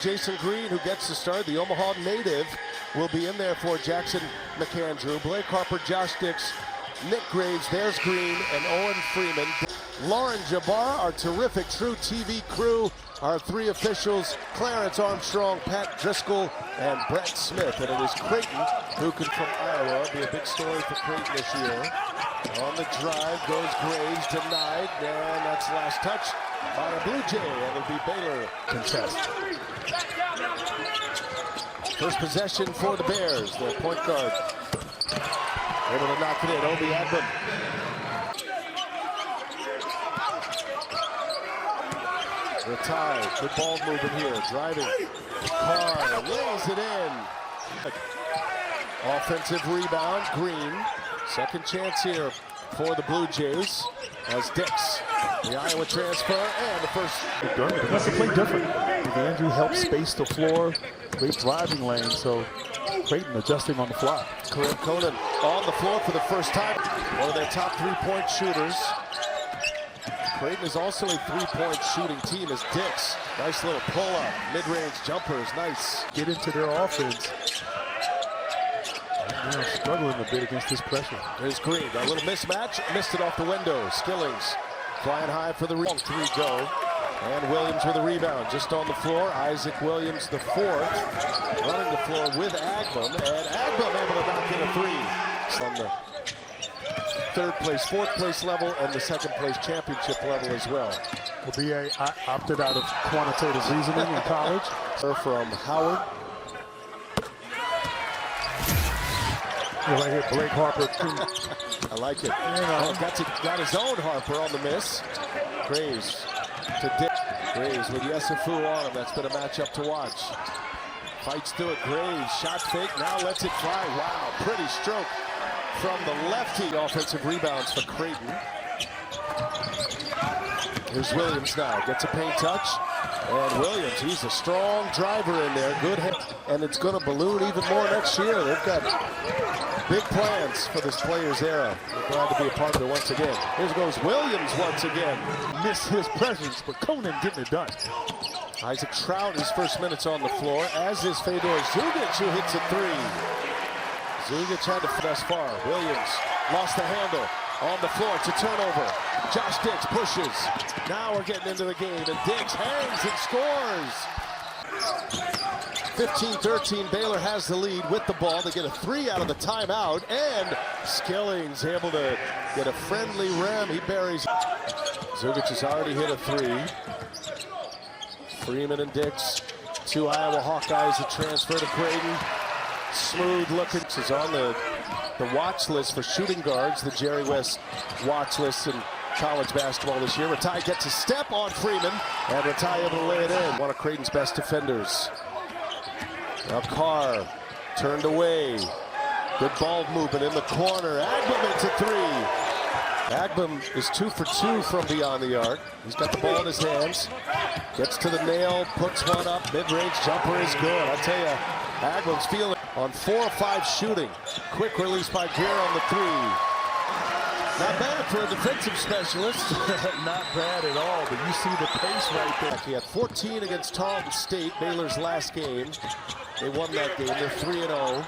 Jason Green, who gets the start, the Omaha native, will be in there for Jackson McAndrew. Blake Harper, Josh Dix, Nick Graves, there's Green, and Owen Freeman. Lauren Jabbar, our terrific True TV crew, our three officials, Clarence Armstrong, Pat Driscoll, and Brett Smith. And it is Creighton who can, from Iowa, be a big story for Creighton this year. On the drive goes Graves, denied, and that's the last touch by a Blue Jay, and it'll be Baylor contest. First possession for the Bears, their point guard. Able to knock it in, Obi Agban. The tie, good ball movement here, driving. Carr lays it in. Offensive rebound, Green. Second chance here for the Blue Jays as Dix, the Iowa transfer, and the first. McDermott has to play different. Andrew helps space the floor, great driving lane, so Creighton adjusting on the fly. Corinne Conan on the floor for the first time. One of their top three-point shooters. Creighton is also a three-point shooting team as Dix. Nice little pull-up, mid-range jumpers, nice. Get into their offense. Now struggling a bit against this pressure. There's Green, a little mismatch, missed it off the window. Skillings flying high for the rebound. Three go. And Williams with a rebound just on the floor. Isaac Williams, the fourth, running the floor with Agban, and Agban able to knock in a three. On the third place, fourth place level, and the second place championship level as well. Will be I opted out of quantitative reasoning in college. From Howard. Right here, Blake Harper. I like it. Got his own Harper on the miss. Graves to Dick. Graves with Yesufu on him. That's been a matchup to watch. Fights through it. Graves, shot fake, now lets it fly. Wow, pretty stroke from the lefty. Offensive rebounds for Creighton. Here's Williams now. Gets a paint touch. And Williams, he's a strong driver in there. Good hit. And it's going to balloon even more next year. They've got big plans for this players era. We're glad to be a part of it once again. Here goes Williams once again. Missed his presence, but Conan getting it done. Isaac Trout, his first minutes on the floor, as is Fedor Zugic, who hits a three. Zugic had to thus far. Williams lost the handle. On the floor, it's a turnover. Josh Dix pushes. Now we're getting into the game, and Dix hangs and scores. 15-13, Baylor has the lead with the ball. They get a three out of the timeout, and Skillings able to get a friendly rim. He buries. Zugic has already hit a three. Freeman and Dix, two Iowa Hawkeyes that transfer to Creighton. Smooth looking. Is on the watch list for shooting guards, the Jerry West watch list in college basketball this year. Ratai gets a step on Freeman, and Ratai able to lay it in. One of Creighton's best defenders. Now Carr turned away. Good ball movement in the corner. Agban hits a three. Agban is 2 for 2 from beyond the arc. He's got the ball in his hands. Gets to the nail, puts one up. Mid-range jumper is good. I'll tell you, Agban's feeling on 4 or 5 shooting. Quick release by Greer on the three. Not bad for a defensive specialist. Not bad at all, but you see the pace right there. He had 14 against Tarleton State, Baylor's last game. They won that game. They're 3-0.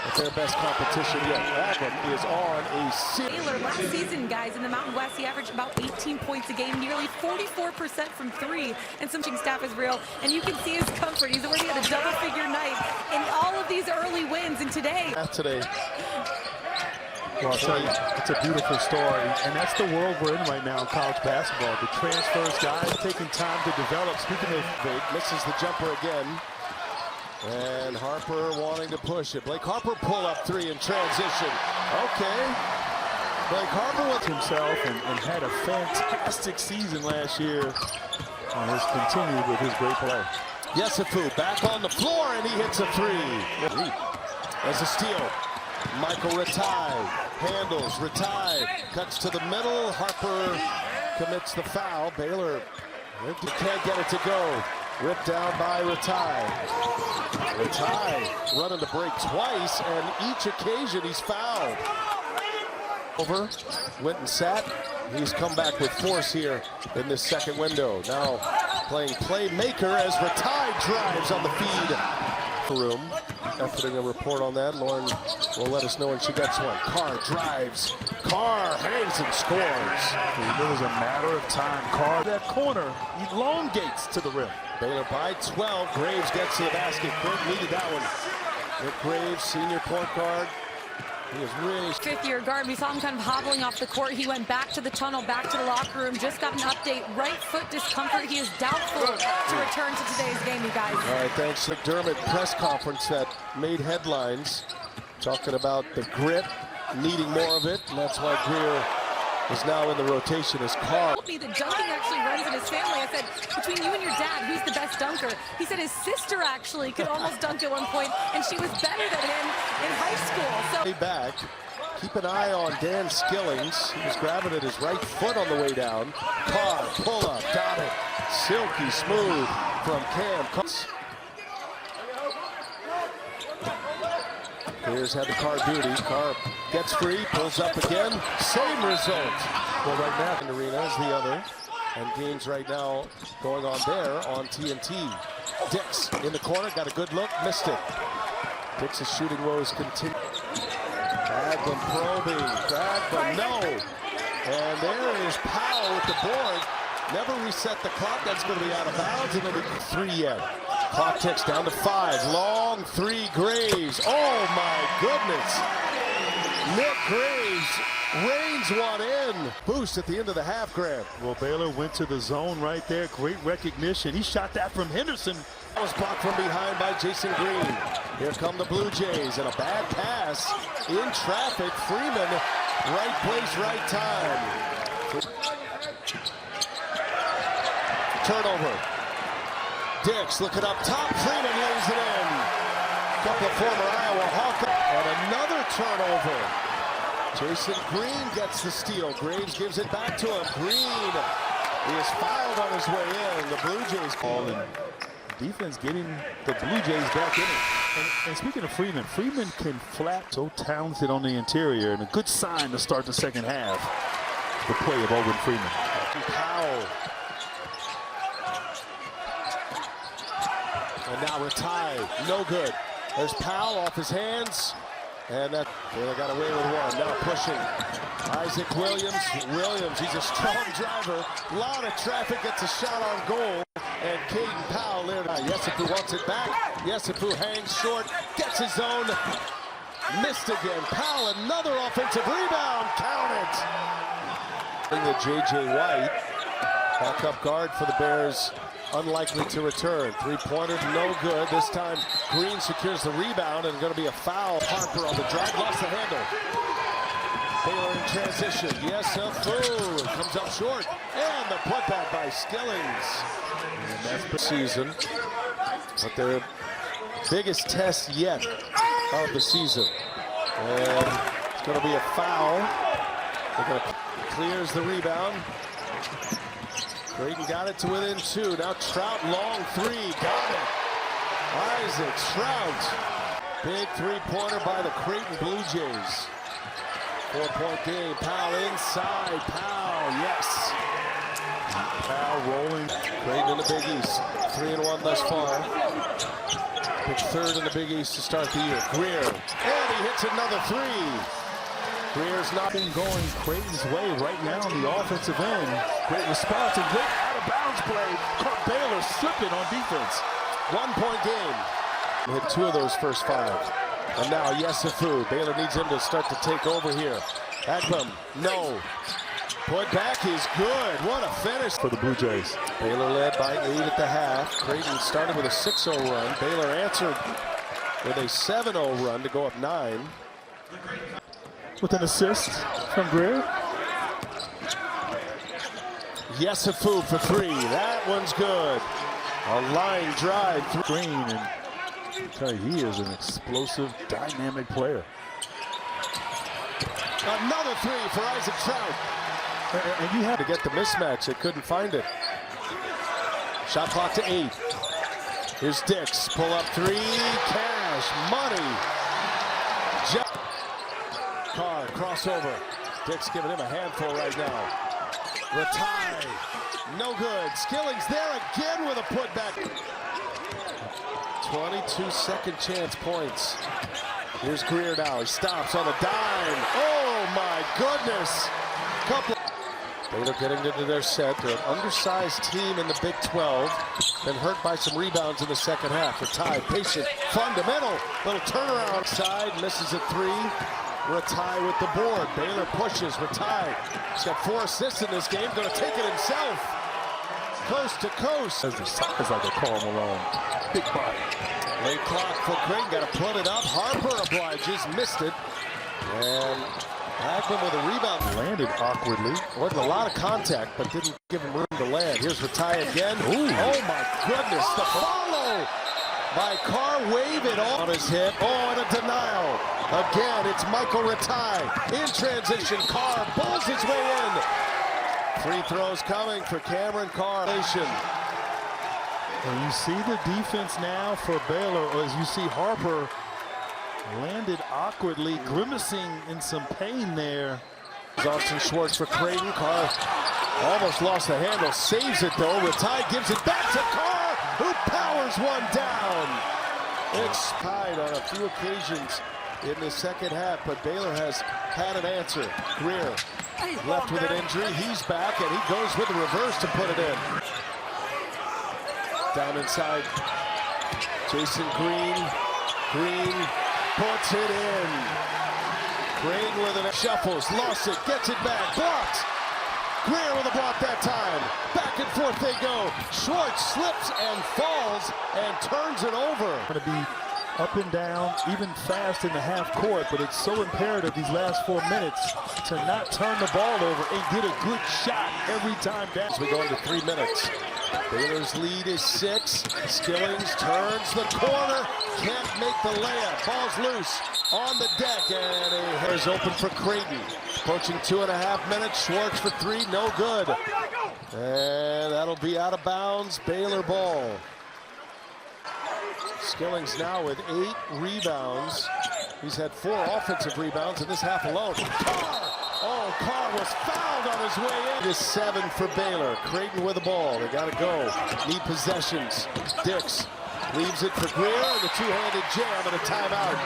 It's their best competition yet. Agban is on a series. Baylor last season, guys, in the Mountain West, he averaged about 18 points a game, nearly 44% from three, and some teaching staff is real. And you can see his comfort. He's already had a double-figure night in all of these early wins, and today. Well, I'll tell you, it's a beautiful story, and that's the world we're in right now in college basketball. The transfers, guys taking time to develop. Speaking of, misses the jumper again. And Harper wanting to push it. Blake Harper pull up three in transition. Okay. Blake Harper with himself and had a fantastic season last year. And has continued with his great play. Yesufu back on the floor, and he hits a three. There's a steal. Michael Ratai handles. Ratai cuts to the middle. Harper commits the foul. Baylor can't get it to go. Ripped down by Ratai. Ratai running the break twice, and each occasion he's fouled. Over, went and sat. He's come back with force here in this second window. Now playing playmaker as Ratai drives on the feed. Room. Efforting a report on that. Lauren will let us know when she gets one. Carr drives. Carr hangs and scores. It was a matter of time. Carr, that corner, elongates to the rim. Baylor by 12. Graves gets to the basket. Quick needed that one. Nick Graves, senior point guard. He was really fifth-year guard. We saw him kind of hobbling off the court. He went back to the tunnel, back to the locker room. Just got an update. Right foot discomfort. He is doubtful to return to today's game, you guys. All right, thanks. McDermott press conference that made headlines, talking about the grit, needing more of it, and that's why Greer is now in the rotation as Carr. Told me that dunking actually runs in his family. I said, between you and your dad, who's the best dunker? He said his sister actually could almost dunk at one point, and she was better than him in high school. So back. Keep an eye on Dan Skillings. He was grabbing at his right foot on the way down. Carr, pull up, got it. Silky smooth from Cam. Here's had the Carr duty. Carr gets free, pulls up again. Same result. Well, right now, in the arena is the other. And games right now going on there on TNT. Dix in the corner, got a good look, missed it. Dix's shooting woes continue. Baglin probing, Baglin, no. And there is Powell with the board. Never reset the clock, that's going to be out of bounds, and it'll be 3 yet. Clock ticks down to 5. Long three, Graves. Oh my goodness. Nick Graves reins one in. Boost at the end of the half, Grant. Well, Baylor went to the zone right there. Great recognition. He shot that from Henderson. That was blocked from behind by Jason Green. Here come the Blue Jays, and a bad pass in traffic. Freeman, right place, right time. Turnover. Dix looking up top. Freeman lays it in. Couple of former Iowa Hawkeyes. And another turnover. Jason Green gets the steal. Graves gives it back to him. Green is fouled on his way in. The Blue Jays call in. Defense getting the Blue Jays back in it. And speaking of Freeman, Freeman can flat, so talented on the interior, and a good sign to start the second half. The play of Owen Freeman. Powell. And now Ratai, no good. There's Powell off his hands. And that Baylor got away with one. Now pushing. Isaac Williams, he's a strong driver. A lot of traffic, gets a shot on goal. And Caden Powell there. Yesufu wants it back. Yesufu hangs short, gets his own. Missed again. Powell, another offensive rebound. Count it. The J.J. White, backup guard for the Bears, unlikely to return. Three-pointer, no good. This time, Green secures the rebound, and going to be a foul. Harper on the drive, lost the handle. Baylor in transition. Yesufu comes up short, and the putback by Skillings. And that's the season, but their biggest test yet of the season. And it's going to be a foul. They're going to clears the rebound. Creighton got it to within 2. Now Trout, long three, got it. Isaac Trout. Big three-pointer by the Creighton Blue Jays. 4-point game. Powell inside. Powell, yes. Powell rolling. Creighton in the Big East. 3-1 thus far. Picked third in the Big East to start the year. Greer. And he hits another three. Greer's not been going Creighton's way right now on the offensive end. Great response and great out-of-bounds play. Caught Baylor slipping on defense. 1-point game. He hit 2 of those first 5. And now Yesufu. Baylor needs him to start to take over here. Agnew, no. Put back is good. What a finish for the Blue Jays. Baylor led by 8 at the half. Creighton started with a 6-0 run. Baylor answered with a 7-0 run to go up 9. With an assist from Greer. Yesufu for 3. That one's good. A line drive through Green, and I tell you, he is an explosive, dynamic player. Another 3 for Isaac Trout. And you had to get the mismatch. They couldn't find it. Shot clock to 8. Here's Dix. Pull up 3. Cash. Money. Carr, crossover. Dix giving him a handful right now. Ratai. No good. Skilling's there again with a putback. 22 second chance points. Here's Greer now. He stops on a dime. Oh my goodness. Baylor getting into their set. They're an undersized team in the Big 12. Been hurt by some rebounds in the second half. Ratai, patient, fundamental. Little turnaround side. Misses a three. Ratai with the board. Baylor pushes. Ratai. He's got 4 assists in this game. Going to take it himself. Coast to coast. It's like they call him alone. Big body. Late clock for Creighton. Got to put it up. Harper obliges. Missed it. And Agman with a rebound. Landed awkwardly. Wasn't a lot of contact, but didn't give him room to land. Here's Ratai again. Ooh. Oh my goodness. The follow by Carr. Wave it on his hit. Oh, and a denial. Again, it's Michael Ratai. In transition, Carr bulls his way in. Free throws coming for Cameron Carr. And you see the defense now for Baylor, as you see Harper landed awkwardly, grimacing in some pain there. Austin Schwartz for Creighton. Carr almost lost the handle, saves it though. Ratai gives it back to Carr, who powers one down. It's tied on a few occasions in the second half, but Baylor has had an answer. Greer left with an injury. He's back, and he goes with the reverse to put it in. Down inside, Jason Green. Green puts it in. Green with it, shuffles, lost it, gets it back, blocked. Greer with a block that time. Back and forth they go. Schwartz slips and falls and turns it over. Going to be up and down, even fast in the half court, but it's so imperative these last 4 minutes to not turn the ball over and get a good shot every time down. As we go into 3 minutes. Baylor's lead is 6. Skillings turns the corner, can't make the layup. Ball's loose on the deck, and a hair's open for Creighton. Approaching 2.5 minutes. Schwartz for 3, no good. And that'll be out of bounds. Baylor ball. Skillings now with 8 rebounds. He's had 4 offensive rebounds in this half alone. Carr! Oh, Carr was fouled on his way in. It is 7 for Baylor. Creighton with the ball. They got to go. Need possessions. Dix leaves it for Greer, and the two-handed jam and a timeout.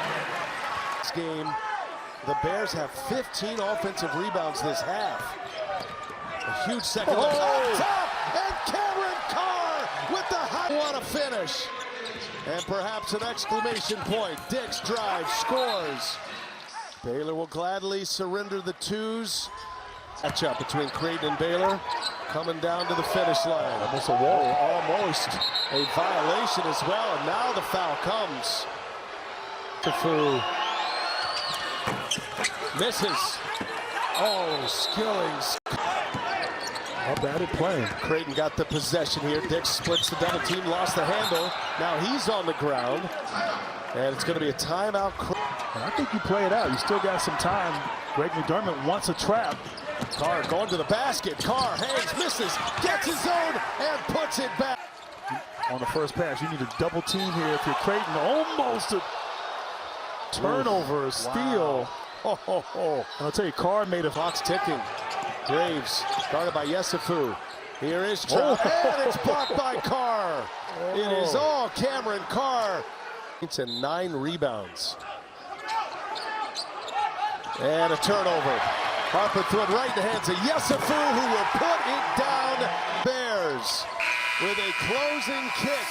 This game, the Bears have 15 offensive rebounds this half. A huge second look up top, and Cameron Carr with the high. What a finish. And perhaps an exclamation point. Dix drives, scores. Baylor will gladly surrender the 2s. Matchup between Creighton and Baylor coming down to the finish line. Almost a wall. Almost a violation as well. And now the foul comes. Tafu misses. Oh, Skillings. How bad at playing. Creighton got the possession here. Dix splits the double team, lost the handle. Now he's on the ground. And it's going to be a timeout. And I think you play it out. You still got some time. Greg McDermott wants a trap. Carr going to the basket. Carr hangs, misses, gets his own, and puts it back. On the first pass, you need a double team here if you're Creighton. Almost a turnover, a steal. Wow. And I'll tell you, Carr made a clock's ticking. Graves guarded by Yesufu. Here is Trout, and it's blocked by Carr. It is all Cameron Carr. It's a 9 rebounds. And a turnover. Harper threw it right in the hands of Yesufu, who will put it down. Bears with a closing kick.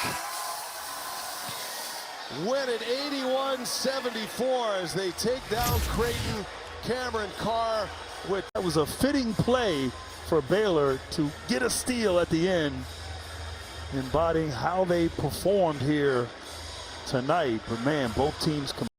Win it 81-74 as they take down Creighton. Cameron Carr with... That was a fitting play for Baylor to get a steal at the end, embodying how they performed here tonight. But man, both teams